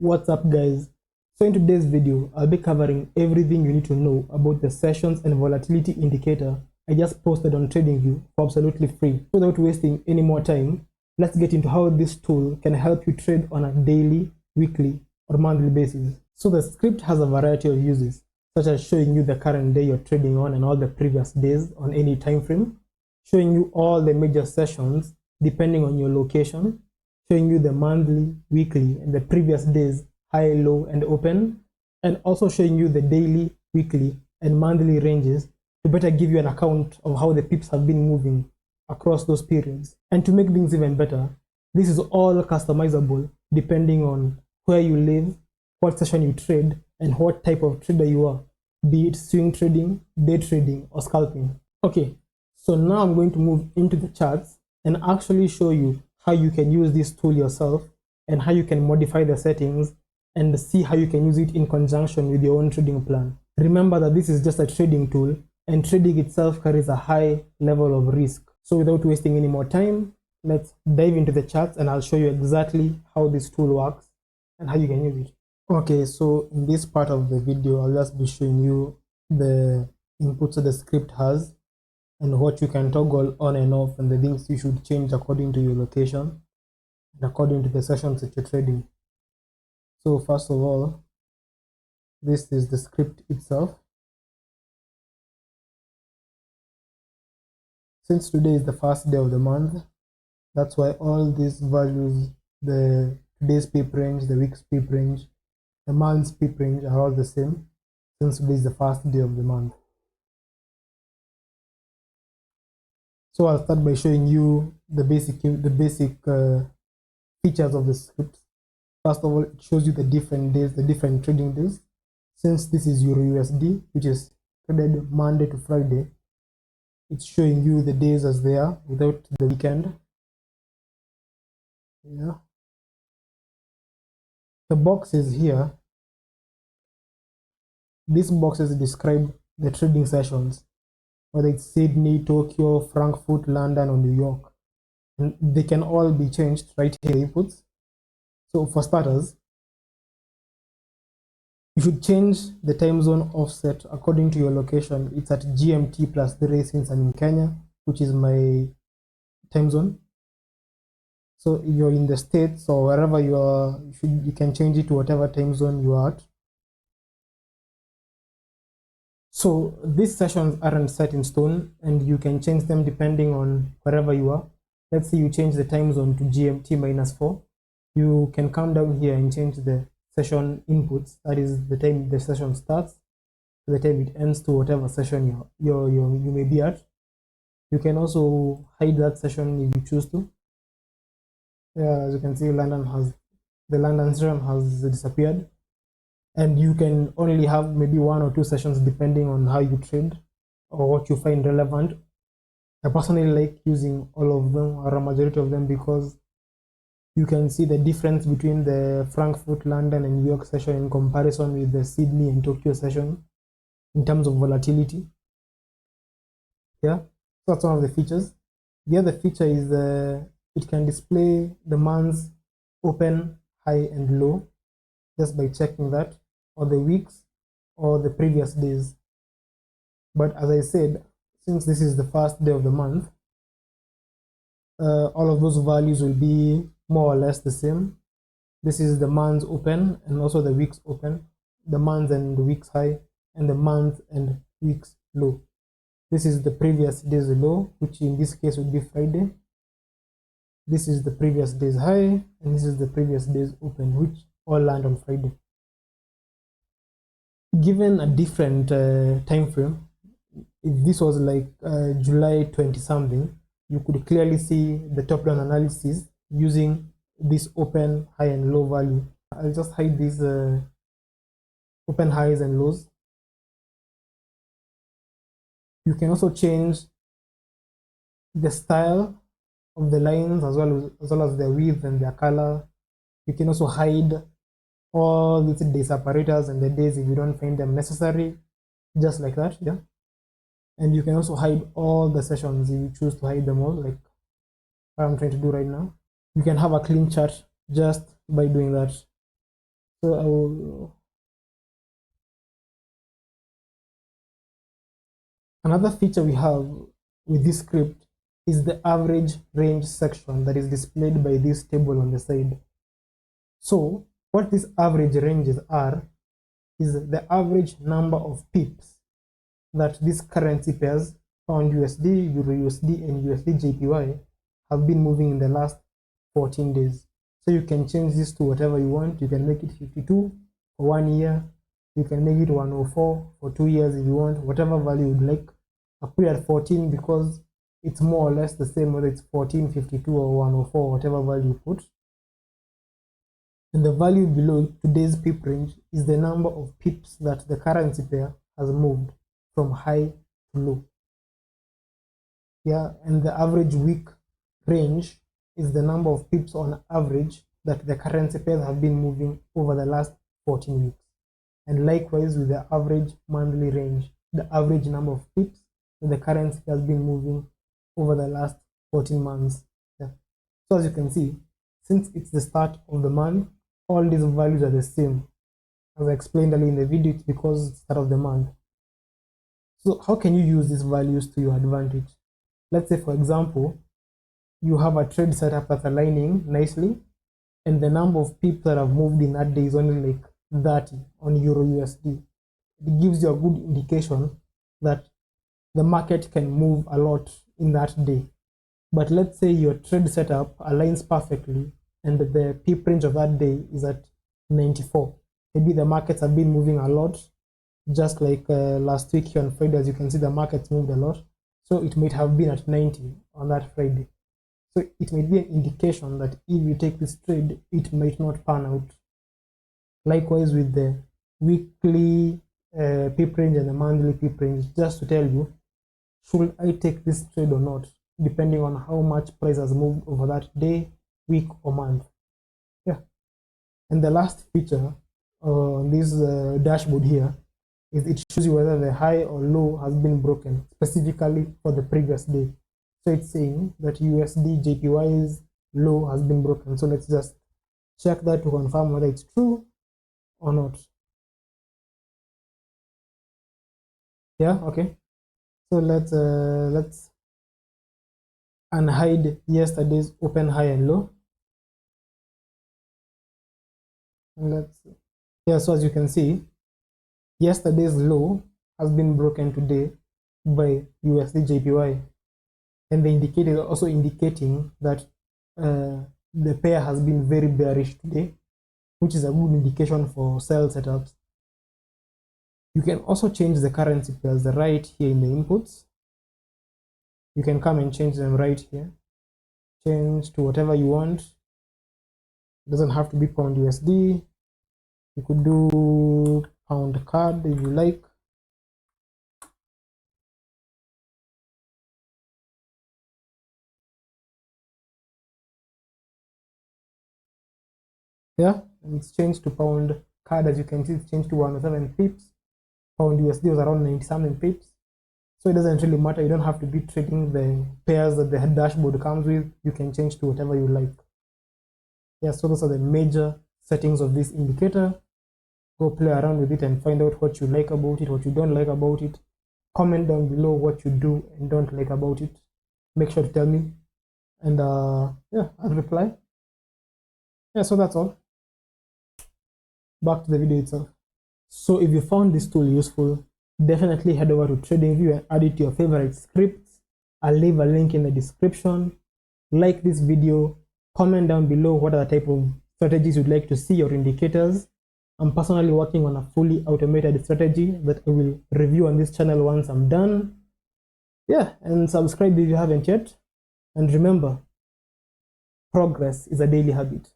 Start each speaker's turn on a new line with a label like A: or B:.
A: What's up, guys? So in today's video, I'll be covering everything you need to know about the sessions and volatility indicator I just posted on TradingView for absolutely free. Without wasting any more time, let's get into how this tool can help you trade on a daily, weekly, or monthly basis. So the script has a variety of uses, such as showing you the current day you're trading on and all the previous days on any time frame, showing you all the major sessions depending on your location, showing you the monthly, weekly, and the previous days high, low, and open, and also showing you the daily, weekly, and monthly ranges to better give you an account of how the pips have been moving across those periods. And to make things even better, this is all customizable depending on where you live, what session you trade, and what type of trader you are, be it swing trading, day trading, or scalping. Okay, so now I'm going to move into the charts and actually show you how you can use this tool yourself and how you can modify the settings and see how you can use it in conjunction with your own trading plan. Remember that this is just a trading tool and trading itself carries a high level of risk. So without wasting any more time, let's dive into the charts and I'll show you exactly how this tool works and how you can use it. Okay, so in this part of the video, I'll just be showing you the inputs that the script has and what you can toggle on and off and the things you should change according to your location and according to the sessions that you're trading. So first of all, this is the script itself. Since today is the first day of the month, that's why all these values, the today's pip range, the week's pip range, the month's pip range are all the same since today is the first day of the month. So I'll start by showing you the basic features of the script. First of all, it shows you the different days, the different trading days. Since this is Euro USD, which is traded Monday to Friday, it's showing you the days as they are without the weekend. Yeah. The boxes here, these boxes describe the trading sessions, whether it's Sydney, Tokyo, Frankfurt, London, or New York. And they can all be changed right here inputs. So for starters, you should change the time zone offset according to your location. It's at GMT +3 since I'm in Kenya, which is my time zone. So if you're in the States or wherever you are, you can change it to whatever time zone you are at. So these sessions aren't set in stone and you can change them depending on wherever you are. Let's say you change the time zone to GMT -4. You can come down here and change the session inputs. That is the time the session starts to the time it ends to whatever session you may be at. You can also hide that session if you choose to. Yeah, as you can see, the London session has disappeared. And you can only have maybe 1 or 2 sessions depending on how you trade or what you find relevant. I personally like using all of them or a majority of them because you can see the difference between the Frankfurt, London, and New York session in comparison with the Sydney and Tokyo session in terms of volatility. Yeah, so that's one of the features. The other feature is it can display the month's open, high, and low just by checking that, or the weeks or the previous days. But as I said, since this is the first day of the month, all of those values will be more or less the same. This is the month's open and also the week's open, the month and the week's high, and the month and week's low. This is the previous day's low, which in this case would be Friday. This is the previous day's high, and this is the previous day's open, which all land on Friday. Given a different time frame, if this was like July 20 something, you could clearly see the top-down analysis using this open, high, and low value. I'll just hide these open highs and lows. You can also change the style of the lines as well as their width and their color. You can also hide all these day separators and the days if you don't find them necessary, just like that. Yeah. And you can also hide all the sessions if you choose to hide them all, like what I'm trying to do right now. You can have a clean chart just by doing that. So I will. Another feature we have with this script is the average range section that is displayed by this table on the side. So what these average ranges are is the average number of pips that these currency pairs, pound USD, Euro USD, and USD JPY, have been moving in the last 14 days. So you can change this to whatever you want. You can make it 52 for 1 year. You can make it 104 for 2 years if you want, whatever value you'd like. I put it at 14 because it's more or less the same whether it's 14, 52, or 104, whatever value you put. And the value below today's pip range is the number of pips that the currency pair has moved from high to low. Yeah, and the average week range is the number of pips on average that the currency pairs have been moving over the last 14 weeks. And likewise with the average monthly range, the average number of pips that the currency has been moving over the last 14 months. Yeah. So as you can see, since it's the start of the month, all these values are the same. As I explained earlier in the video, it's because it's the start of the month. So how can you use these values to your advantage? Let's say, for example, you have a trade setup that's aligning nicely, and the number of pips that have moved in that day is only like 30 on Euro USD. It gives you a good indication that the market can move a lot in that day. But let's say your trade setup aligns perfectly and the pip range of that day is at 94. Maybe the markets have been moving a lot, just like last week here on Friday. As you can see, the markets moved a lot, so it might have been at 90 on that Friday. So it might be an indication that if you take this trade, it might not pan out. Likewise with the weekly pip range and the monthly pip range, just to tell you, should I take this trade or not, depending on how much price has moved over that day, week, or month. Yeah. And the last feature on this dashboard here is it shows you whether the high or low has been broken specifically for the previous day. So it's saying that USD JPY's low has been broken. So let's just check that to confirm whether it's true or not. Yeah, okay. So let's unhide yesterday's open high and low. And let's see. Yeah, so as you can see, yesterday's low has been broken today by USD JPY, and the indicator is also indicating that the pair has been very bearish today, which is a good indication for sell setups. You can also change the currency pairs right here in the inputs. You can come and change them right here. Change to whatever you want. It doesn't have to be pound USD. You could do pound card if you like. Yeah, and it's changed to pound card. As you can see, it's changed to 107 pips. Pound USD was around 90 something pips. So it doesn't really matter. You don't have to be trading the pairs that the dashboard comes with. You can change to whatever you like. Yeah, so those are the major settings of this indicator. Go play around with it and find out what you like about it, what you don't like about it. Comment down below what you do and don't like about it. Make sure to tell me, and yeah, I'll reply. Yeah, so that's all. Back to the video itself. So if you found this tool useful, definitely head over to TradingView and add it to your favorite scripts. I'll leave a link in the description. Like this video, comment down below what are the type of strategies you'd like to see your indicators. I'm personally working on a fully automated strategy that I will review on this channel once I'm done. Yeah, and subscribe if you haven't yet. And remember, progress is a daily habit.